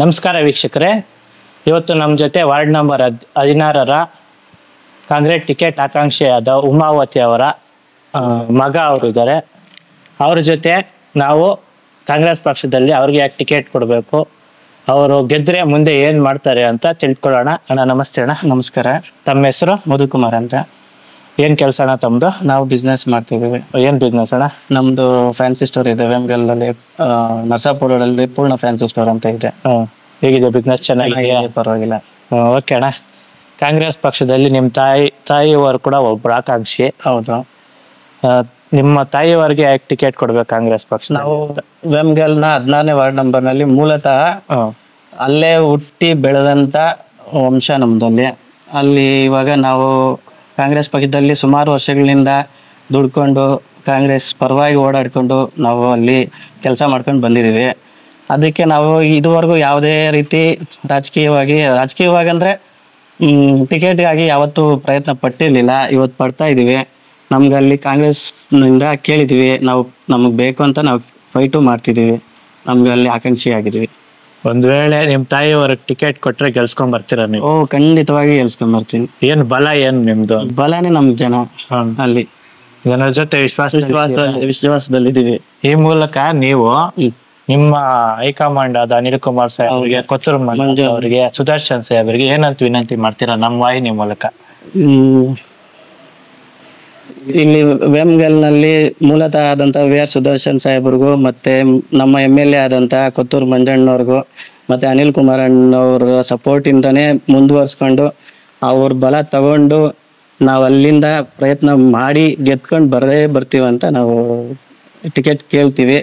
ನಮಸ್ಕಾರ ವೀಕ್ಷಕರೇ, ಇವತ್ತು ನಮ್ಮ ಜೊತೆ ವಾರ್ಡ್ ನಂಬರ್ 16ರ ಕಾಂಗ್ರೆಸ್ ಟಿಕೆಟ್ ಆಕಾಂಕ್ಷಿಯಾದ ಉಮಾವತಿ ಅವರ ಮಗ ಅವರು ಇದ್ದಾರೆ. ಅವ್ರ ಜೊತೆ ನಾವು ಕಾಂಗ್ರೆಸ್ ಪಕ್ಷದಲ್ಲಿ ಅವ್ರಿಗೆ ಯಾಕೆ ಟಿಕೆಟ್ ಕೊಡಬೇಕು, ಅವರು ಗೆದ್ರೆ ಮುಂದೆ ಏನು ಮಾಡ್ತಾರೆ ಅಂತ ತಿಳ್ಕೊಳ್ಳೋಣ. ಅಣ್ಣ ನಮಸ್ತೆ. ಅಣ್ಣ ನಮಸ್ಕಾರ. ತಮ್ಮ ಹೆಸರು? ಮಧುಕುಮಾರ್ ಅಂತ. ಏನು ಕೆಲಸ ಅಣ್ಣ ತಮ್ಮದು? ನಾವು ಬಿಸ್ನೆಸ್ ಮಾಡ್ತಿದ್ದೀವಿ. ಏನು ಬಿಸ್ನೆಸ್ ಅಣ್ಣ? ನಮ್ದು ಫ್ಯಾನ್ಸಿ ಸ್ಟೋರ್ ಇದೆ ವೇಮಗಲ್ಲಲ್ಲಿ, ನರಸಾಪುರದಲ್ಲಿ ಪೂರ್ಣ ಫ್ಯಾನ್ಸಿ ಸ್ಟೋರ್ ಅಂತ ಇದೆ. ಹೇಗಿದೆ ಬಿಸ್ನೆಸ್? ಚೆನ್ನಾಗಿದೆ, ಪರವಾಗಿಲ್ಲ. ಓಕೆ ಅಣ್ಣ. ಕಾಂಗ್ರೆಸ್ ಪಕ್ಷದಲ್ಲಿ ನಿಮ್ಮ ತಾಯಿಯವರು ಕೂಡ ಒಬ್ಬರು ಆಕಾಂಕ್ಷಿ. ಹೌದು. ನಿಮ್ಮ ತಾಯಿಯವರಿಗೆ ಯಾಕೆ ಟಿಕೆಟ್ ಕೊಡ್ಬೇಕು ಕಾಂಗ್ರೆಸ್ ಪಕ್ಷ? ನಾವು ವೇಮಗಲ್ನ 16ನೇ ವಾರ್ಡ್ ನಂಬರ್ನಲ್ಲಿ ಮೂಲತಃ ಅಲ್ಲೇ ಹುಟ್ಟಿ ಬೆಳೆದಂತ ವಂಶ ನಮ್ದಲ್ಲಿ. ಅಲ್ಲಿ ಇವಾಗ ನಾವು ಕಾಂಗ್ರೆಸ್ ಪಕ್ಷದಲ್ಲಿ ಸುಮಾರು ವರ್ಷಗಳಿಂದ ದುಡ್ಕೊಂಡು ಕಾಂಗ್ರೆಸ್ ಪರವಾಗಿ ಓಡಾಡ್ಕೊಂಡು ನಾವು ಅಲ್ಲಿ ಕೆಲಸ ಮಾಡ್ಕೊಂಡು ಬಂದಿದ್ದೀವಿ. ಅದಕ್ಕೆ ನಾವು ಇದುವರೆಗೂ ಯಾವುದೇ ರೀತಿ ರಾಜಕೀಯವಾಗಿ ಅಂದರೆ ಟಿಕೆಟ್ಗಾಗಿ ಯಾವತ್ತೂ ಪ್ರಯತ್ನ ಪಟ್ಟಿರಲಿಲ್ಲ. ಇವತ್ತು ಪಡ್ತಾ ಇದ್ದೀವಿ. ನಮ್ಗೆ ಅಲ್ಲಿ ಕಾಂಗ್ರೆಸ್ನಿಂದ ಕೇಳಿದ್ದೀವಿ, ನಮಗೆ ಬೇಕು ಅಂತ ನಾವು ಫೈಟು ಮಾಡ್ತಿದ್ದೀವಿ. ನಮ್ಗೆ ಅಲ್ಲಿ ಆಕಾಂಕ್ಷಿ ಆಗಿದ್ದೀವಿ. ಒಂದ್ ವೇಳೆ ನಿಮ್ಮ ತಾಯಿಯವ್ರಿಗೆ ಟಿಕೆಟ್ ಕೊಟ್ರೆ ಗೆಲ್ಸ್ಕೊಂಡ್ ಬರ್ತೀರಾ ನೀವು? ಖಂಡಿತವಾಗಿ ಗೆಲ್ಸ್ಕೊಂಡ್ ಬರ್ತೀನಿ. ಏನ್ ಬಲ ಏನು ನಿಮ್ದು? ಬಲನೇ ನಮ್ ಜನ. ಅಲ್ಲಿ ಜನರ ಜೊತೆ ವಿಶ್ವಾಸದಲ್ಲಿದ್ದೀವಿ. ಈ ಮೂಲಕ ನೀವು ನಿಮ್ಮ ಹೈಕಮಾಂಡ್ ಆದ ಅನಿಲ್ ಕುಮಾರ್ ಸಾಹೇಬ್ ಅವರಿಗೆ, ಕೊತ್ತೂರು ಮಂಜು ಅವರಿಗೆ, ಸುದರ್ಶನ್ ಸಾಹೇಬ್ ಅವರಿಗೆ ಏನಂತ ವಿನಂತಿ ಮಾಡ್ತೀರಾ ನಮ್ಮ ವಾಹಿನಿ ಮೂಲಕ? ಇಲ್ಲಿ ವೇಮಗಲ್ನಲ್ಲಿ ಮೂಲತಃ ಆದಂತ ವಿ.ಆರ್. ಸುದರ್ಶನ್ ಸಾಹೇಬ್ರಿಗೂ ಮತ್ತೆ ನಮ್ಮ MLA ಆದಂತ ಕೊತ್ತೂರು ಮಂಜಣ್ಣವ್ರಿಗೂ ಮತ್ತೆ ಅನಿಲ್ ಕುಮಾರ್ ಅಣ್ಣವ್ರ ಸಪೋರ್ಟ್ ಇಂದಾನೆ ಮುಂದುವರ್ಸ್ಕೊಂಡು ಅವ್ರ ಬಲ ತಗೊಂಡು ನಾವು ಅಲ್ಲಿಂದ ಪ್ರಯತ್ನ ಮಾಡಿ ಗೆದ್ಕೊಂಡು ಬರ್ತೀವಂತ ನಾವು ಟಿಕೆಟ್ ಕೇಳ್ತೀವಿ.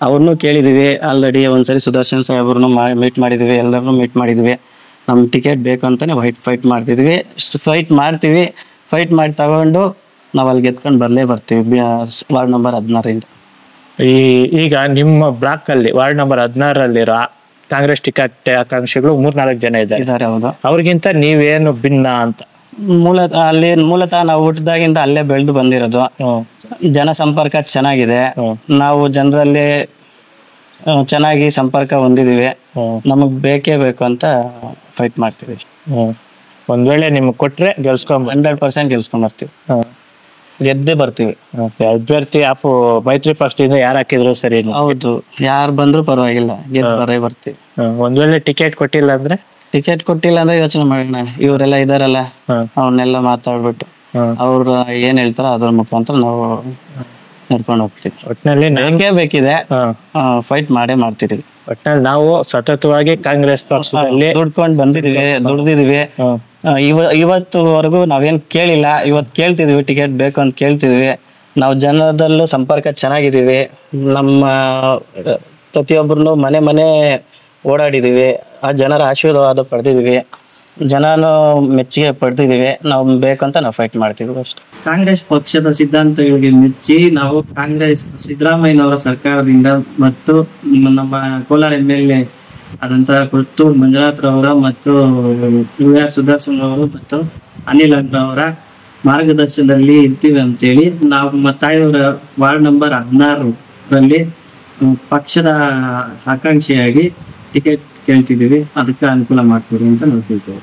ಅವ್ರನ್ನೂ ಕೇಳಿದೀವಿ ಆಲ್ರೆಡಿ. ಒಂದ್ಸರಿ ಸುದರ್ಶನ್ ಸಾಹೇಬ್ರನ್ನು ಮೀಟ್ ಮಾಡಿದೀವಿ, ಎಲ್ಲರನ್ನೂ ಮೀಟ್ ಮಾಡಿದೀವಿ. ನಮ್ ಟಿಕೆಟ್ ಬೇಕು ಅಂತಾನೆ ಫೈಟ್ ಮಾಡ್ತಿದ್ವಿ. ಫೈಟ್ ಮಾಡಿ ತಗೊಂಡು ನಾವು ಅಲ್ಲಿ ಗೆದ್ಕೊಂಡು ಬರ್ತೀವಿ ವಾರ್ಡ್ ನಂಬರ್ 16ರಿಂದ. ಈಗ ನಿಮ್ಮ ಬ್ಲಾಕ್ ಅಲ್ಲಿ ವಾರ್ಡ್ ನಂಬರ್ 16ರಲ್ಲಿರೋ ಕಾಂಗ್ರೆಸ್ ಟಿಕೆಟ್ ಆಕಾಂಕ್ಷಿಗಳು 3-4 ಜನ ಇದ್ದಾರೆ. ಹೌದು. ಅವ್ರಿಗಿಂತ ನೀವೇನು ಭಿನ್ನ ಅಂತ? ಮೂಲತಃ ನಾವು ಹುಟ್ಟಿದಾಗಿಂದ ಅಲ್ಲೇ ಬೆಳೆದು ಬಂದಿರೋದು. ಜನ ಸಂಪರ್ಕ ಚೆನ್ನಾಗಿದೆ. ನಾವು ಜನರಲ್ಲಿ ಚೆನ್ನಾಗಿ ಸಂಪರ್ಕ ಹೊಂದಿದೀವಿ. ನಮಗ್ ಬೇಕೇ ಬೇಕು ಅಂತ ಫೈಟ್ ಮಾಡ್ತೀವಿ. ಒಂದ್ ವೇಳೆ ನಿಮ್ಗೆ ಕೊಟ್ರೆ 100% ಗೆಲ್ಸ್ಕೊಂಡ್ ಬರ್ತೀವಿ. ಗೆದ್ದೇ ಬರ್ತೀವಿ. ಅಭ್ಯರ್ಥಿ ಮೈತ್ರಿ ಪಕ್ಷದಿಂದ ಯಾರು ಹಾಕಿದ್ರು ಸರಿ? ಹೌದು, ಯಾರು ಬಂದ್ರು ಪರವಾಗಿಲ್ಲ, ಬರ್ತೀವಿ. ಒಂದ್ ವೇಳೆ ಟಿಕೆಟ್ ಕೊಟ್ಟಿಲ್ಲ ಅಂದ್ರೆ ಯೋಚನೆ ಮಾಡೋಣ. ಇವರೆಲ್ಲ ಇದಾರಲ್ಲ, ಅವ್ರನ್ನೆಲ್ಲ ಮಾತಾಡ್ಬಿಟ್ಟು ಅವ್ರು ಏನ್ ಹೇಳ್ತಾರ ಅದ್ರ ಮುಖಾಂತರ ನಾವು ನಡ್ಕೊಂಡು ಹೋಗ್ತೀವಿ. ಒಟ್ಟಿನಲ್ಲಿ ಬೇಕಿದೆ, ಫೈಟ್ ಮಾಡ್ತಿದೀವಿ. ಒಟ್ಟಿನಲ್ಲಿ ನಾವು ಸತತವಾಗಿ ಕಾಂಗ್ರೆಸ್ ಪಕ್ಷದಲ್ಲಿ ದುಡ್ದಿದೀವಿ. ಇವತ್ತುವರೆಗೂ ನಾವೇನ್ ಕೇಳಿಲ್ಲ. ಇವತ್ತು ಕೇಳ್ತಿದೀವಿ, ಟಿಕೆಟ್ ಬೇಕು ಅಂತ ಕೇಳ್ತಿದೀವಿ. ನಾವು ಜನರದಲ್ಲೂ ಸಂಪರ್ಕ ಚೆನ್ನಾಗಿದ್ದೀವಿ. ನಮ್ಮ ಪ್ರತಿಯೊಬ್ಬರನ್ನು ಮನೆ ಓಡಾಡಿದೀವಿ. ಆ ಜನರ ಆಶೀರ್ವಾದ ಪಡೆದಿದೀವಿ. ಜನನು ಮೆಚ್ಚುಗೆ ಪಡೆದಿದೀವಿ. ನಾವು ಬೇಕಂತ ನಾವು ಫೈಟ್ ಮಾಡ್ತೀವಿ ಅಷ್ಟೇ. ಕಾಂಗ್ರೆಸ್ ಪಕ್ಷದ ಸಿದ್ಧಾಂತಗಳಿಗೆ ಮೆಚ್ಚಿ ನಾವು ಕಾಂಗ್ರೆಸ್ ಸಿದ್ದರಾಮಯ್ಯನವರ ಸರ್ಕಾರದಿಂದ ಮತ್ತು ನಮ್ಮ ಕೋಲಾರ MLA ಆದಂತ ಕೊತ್ತೂರು ಮಂಜುನಾಥ್ ರವರ ಮತ್ತು ವಿ.ಆರ್. ಸುದರ್ಶನ್ ಅವರು ಮತ್ತು ಅನಿಲ್ ಅವರ ಮಾರ್ಗದರ್ಶನದಲ್ಲಿ ಇರ್ತೀವಿ ಅಂತೇಳಿ ನಾವು ತಾಯಿಯವರ ವಾರ್ಡ್ ನಂಬರ್ 16ರಲ್ಲಿ ಪಕ್ಷದ ಆಕಾಂಕ್ಷಿಯಾಗಿ ಟಿಕೆಟ್ ಕೇಳ್ತಿದೀವಿ. ಅದಕ್ಕೆ ಅನುಕೂಲ ಮಾಡ್ತೀವಿ ಅಂತ ನಾವು ಕೇಳ್ತೇವೆ.